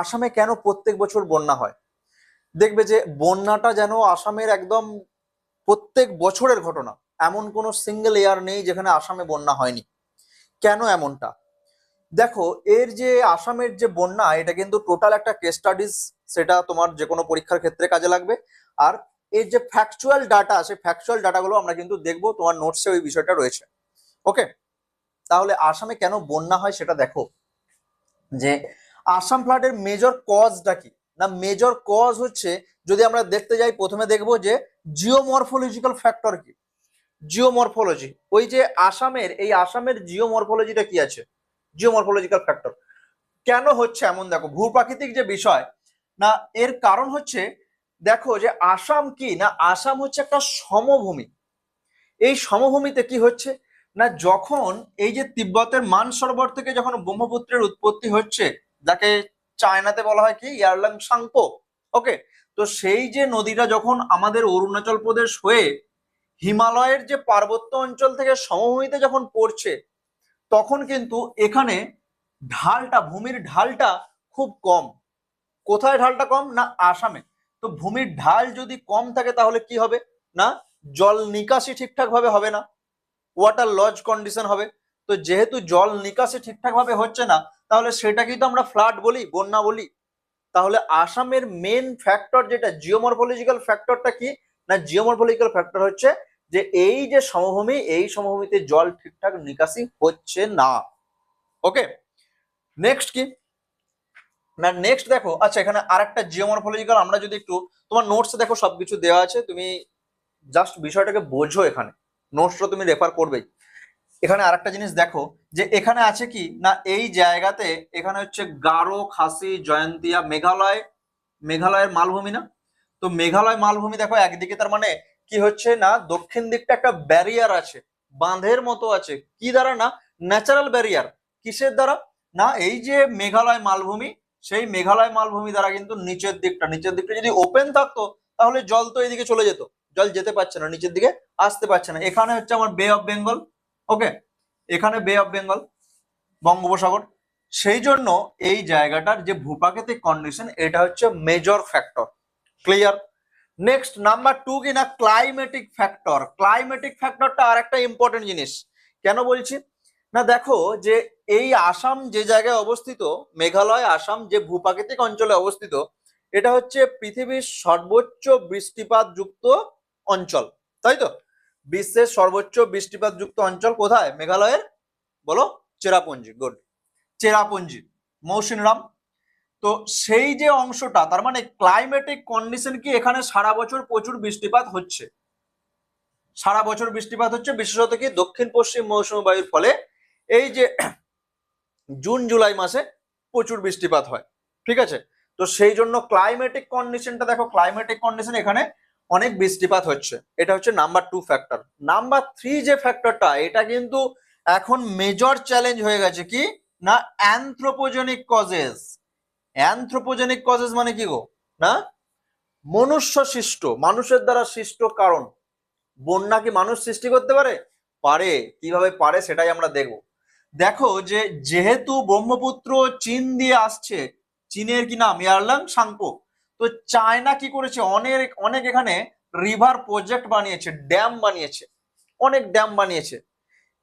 আসামে কেন প্রত্যেক বছর বন্যা হয়? দেখবে যে বন্যাটা যেন আসামের একদম প্রত্যেক বছরের ঘটনা, এমন কোনো সিঙ্গেল ইয়ার নেই যেখানে আসামে বন্যা হয়নি। কেন এমনটা? দেখো, এর যে আসামের যে বন্যা, এটা কিন্তু টোটাল একটা কেস স্টাডিজ, সেটা তোমার যে কোনো পরীক্ষার ক্ষেত্রে কাজে লাগবে। আর এর যে ফ্যাকচুয়াল ডাটা, সেই ফ্যাকচুয়াল ডাটাগুলো আমরা কিন্তু দেখবো, তোমার নোটসে ওই বিষয়টা রয়েছে। ওকে, তাহলে আসামে কেন বন্যা হয় সেটা দেখো। যে আসাম ফ্লাডের মেজর কজটা কি না, মেজর কজ হচ্ছে, যদি আমরা দেখতে যাই প্রথমে দেখবো যে জিওমরফোলজিক্যাল ফ্যাক্টর কি। জিওমরফোলজি, ওই যে আসামের জিওমরফোলজিটা কি আছে, জিওমরফোলজিক্যাল ফ্যাক্টর কেন হচ্ছে এমন, দেখো ভূপ্রাকৃতিক যে বিষয় না, এর কারণ হচ্ছে, দেখো যে আসাম কি না, আসাম হচ্ছে একটা সমভূমি। এই সমভূমিতে কি হচ্ছে না, যখন এই যে তিব্বতের মানসরোবর থেকে যখন ব্রহ্মপুত্রের উৎপত্তি হচ্ছে, যাকে চায়নাতে বলা হয় কি ইয়ারলাং সাংপো। ওকে, তো সেই যে নদীটা যখন আমাদের অরুণাচল প্রদেশ হয়ে হিমালয়ের যে পার্বত্য অঞ্চল থেকে সমভূমিতে যখন পড়ছে, তখন কিন্তু এখানে ভূমির ঢালটা খুব কম। কোথায় ঢালটা কম না, আসামে। তো ভূমির ঢাল যদি কম থাকে তাহলে কি হবে না, জল নিকাশি ঠিকঠাক ভাবে হবে না, ওয়াটার লজ কন্ডিশন হবে। তো যেহেতু জল নিকাশি ঠিকঠাক ভাবে হচ্ছে না, তাহলে সেটাকেই তো আমরা ফ্লাড বলি, বন্যা বলি। তাহলে আসামের মেন ফ্যাক্টর যেটা জিওমরফোলজিক্যাল ফ্যাক্টরটা কি না, জিওমরফোলজিক্যাল ফ্যাক্টর হচ্ছে যে এই যে সমভূমি, এই সমভূমিতে জল ঠিকঠাক নিকাশি হচ্ছে না। ওকে, নেক্সট কি না, নেক্সট দেখো, আচ্ছা এখানে আরেকটা জিওমরফোলজিক্যাল, আমরা যদি একটু তোমার নোটস দেখো সবকিছু দেওয়া আছে, তুমি জাস্ট বিষয়টাকে বোঝো, এখানে নোটসটা তুমি রেফার করবেই। এখানে আরেকটা জিনিস দেখো, যে এখানে আছে কি না, এই জায়গাতে এখানে হচ্ছে গারো, খাসি, জয়ন্তিয়া, মেঘালয়ের মালভূমি না। তো মেঘালয় মালভূমি দেখো, একদিকে তার মানে কি হচ্ছে না, দক্ষিণ দিকটা একটা ব্যারিয়ার আছে, বাঁধের মতো আছে, কি দ্বারা না, ন্যাচারাল ব্যারিয়ার। কিসের দ্বারা না, এই যে মেঘালয় মালভূমি, সেই মেঘালয় মালভূমি দ্বারা কিন্তু নিচের দিকটা যদি ওপেন থাকতো, তাহলে জল তো এইদিকে চলে যেত, জল যেতে পারছে না, নিচের দিকে আসতে পারছে না। এখানে হচ্ছে আমার বে অফ বেঙ্গল। ওকে, এখানে বে অফ বেঙ্গল, বঙ্গোপসাগর। সেই জন্য এই জায়গাটার যে ভূপ্রাকৃতিক কন্ডিশন, এটা হচ্ছে major factor. Clear? Next number 2 কি না, ক্লাইমেটিক ফ্যাক্টর। ক্লাইমেটিক ফ্যাক্টরটা আর একটা ইম্পর্টেন্ট জিনিস। কেন বলছি না, দেখো যে এই আসাম যে জায়গায় অবস্থিত, মেঘালয় আসাম যে ভূপ্রাকৃতিক অঞ্চলে অবস্থিত, এটা হচ্ছে পৃথিবীর সর্বোচ্চ বৃষ্টিপাত যুক্ত অঞ্চল, তাই তো? বিশ্বের সর্বোচ্চ বৃষ্টিপাত যুক্ত অঞ্চল কোথায়? মেঘালয়ের, বলো? চেরাপুঞ্জি। গুড, চেরাপুঞ্জি, মৌসিনরাম। তো সেই যে অংশটা, তার মানে ক্লাইমেটিক কন্ডিশন কি, এখানে সারা বছর প্রচুর বৃষ্টিপাত হচ্ছে, সারা বছর বৃষ্টিপাত হচ্ছে, বিশেষত কি দক্ষিণ পশ্চিম মৌসুমী বায়ুর ফলে এই যে জুন জুলাই মাসে প্রচুর বৃষ্টিপাত হয়। ঠিক আছে, তো সেই জন্য ক্লাইমেটিক কন্ডিশনটা দেখো, ক্লাইমেটিক কন্ডিশন এখানে অনেক বৃষ্টিপাত হচ্ছে। এটা হচ্ছে নাম্বার 2 ফ্যাক্টর। নাম্বার 3 যে ফ্যাক্টরটা, এটা কিন্তু এখন মেজর চ্যালেঞ্জ হয়ে গেছে, কি না, অ্যানথ্রোপোজেনিক কজেস। অ্যানথ্রোপোজেনিক কজেস মানে কি গো না, মনুষ্য সৃষ্ট, মানুষের দ্বারা সৃষ্ট কারণ। বন্যা কি মানুষ সৃষ্টি করতে পারে? পারে। কিভাবে পারে সেটাই আমরা দেখব। দেখো যে যেহেতু ব্রহ্মপুত্র চীন দিয়ে আসছে, চীনের কি নাম ইয়ারলাং সাংপো। তো চায়না কি করেছে, অনেক অনেক এখানে রিভার প্রজেক্ট বানিয়েছে, ড্যাম বানিয়েছে, অনেক ড্যাম বানিয়েছে।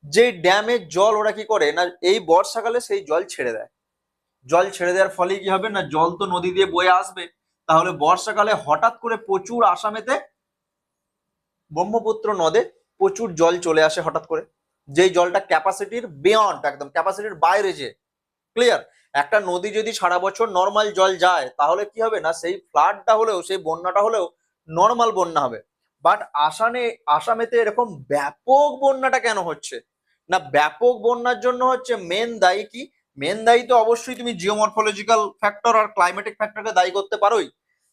যে ড্যামের জল ওরা কি করে না, এই বর্ষাকালে সেই জল ছেড়ে দেয়। জল ছেড়ে দেওয়ার ফলে কি হবে না, জল তো নদী দিয়ে বয়ে আসবে, তাহলে বর্ষাকালে হঠাৎ করে প্রচুর আসামেতে ব্রহ্মপুত্র নদে প্রচুর জল চলে আসে হঠাৎ করে, যেই জলটা ক্যাপাসিটির বিয়ন্ড, একদম ক্যাপাসিটির বাইরে। যে ক্লিয়ার, একটা নদী যদি সারা বছর নর্মাল জল যায়, তাহলে কি হবে না, সেই ফ্লাডটা হলেও, সেই বন্যাটা হলেও নর্মাল বন্যা হবে। বাট আসামেতে এরকম ব্যাপক বন্যাটা কেন হচ্ছে না, ব্যাপক বন্যার জন্য হচ্ছে মেন দায়ী কি, মেন দায়ী তো অবশ্যই তুমি জিওমরফোলজিক্যাল ফ্যাক্টর আর ক্লাইমেটিক ফ্যাক্টরকে দায়ী করতে পারোই।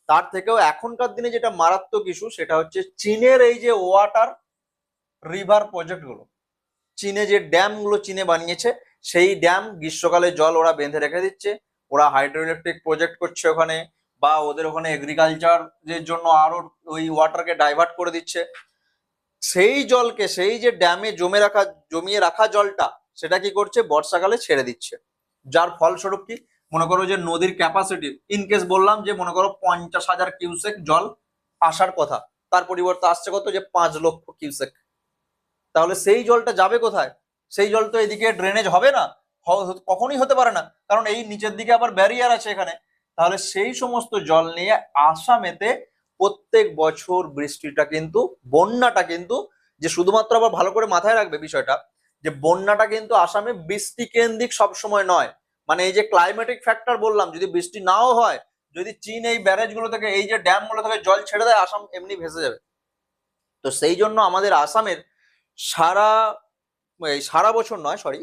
তার থেকেও এখনকার দিনে যেটা মারাত্মক ইস্যু, সেটা হচ্ছে চীনের এই যে ওয়াটার রিভার প্রজেক্ট গুলো, চীনে যে ড্যাম গুলো চীনে বানিয়েছে, সেই ড্যাম গ্রীষ্মকালে জল ওরা বেঁধে রেখে দিচ্ছে, ওরা হাইড্রো ইলেকট্রিক প্রজেক্ট করছে ওখানে, বা ওদের ওখানে এগ্রিকালচার এর জন্য আরো ওই ওয়াটারকে ডাইভার্ট করে দিচ্ছে। সেই জলকে, সেই যে ড্যামে জমিয়ে রাখা জলটা, সেটা কি করছে, বর্ষাকালে ছেড়ে দিচ্ছে। যার ফলস্বরূপ কি মনে করো যে নদীর ক্যাপাসিটি ইনকেস বললাম যে মনে করো 50,000 কিউসেক জল আসার কথা, তার পরিবর্তে আসছে কত যে 5 লক্ষ কিউসেক। তাহলে সেই জলটা যাবে কোথায়? সেই জল তো এদিকে ড্রেনেজ হবে না, কখনোই হতে পারে না, কারণ এই নিচের দিকে আবার ব্যারিয়ার আছে এখানে। তাহলে সেই সমস্ত জল নিয়ে আসামেতে প্রত্যেক বছর বৃষ্টিটা কিন্তু, বন্যাটা কিন্তু, যে শুধুমাত্র আবার ভালো করে মাথায় রাখবে বিষয়টা, যে বন্যাটা কিন্তু আসামে বৃষ্টি কেন্দ্রিক সবসময় নয়। মানে এই যে ক্লাইমেটিক ফ্যাক্টর বললাম, যদি বৃষ্টি নাও হয়, যদি চীন এই ব্যারেজ গুলো থেকে, এই যে ড্যাম গুলো থেকে জল ছেড়ে দেয়, আসাম এমনি ভেসে যাবে। তো সেই জন্য আমাদের আসামের সারা, এই সারা বছর নয় সরি,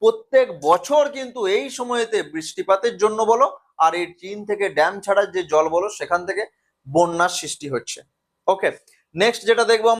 প্রত্যেক বছর কিন্তু এই সময়তে বৃষ্টিপাতের জন্য বলো, আর এই চীন থেকে ড্যাম ছাড়ার যে জল বলো, সেখান থেকে বন্যার সৃষ্টি হচ্ছে। ওকে, নেক্সট যেটা দেখবো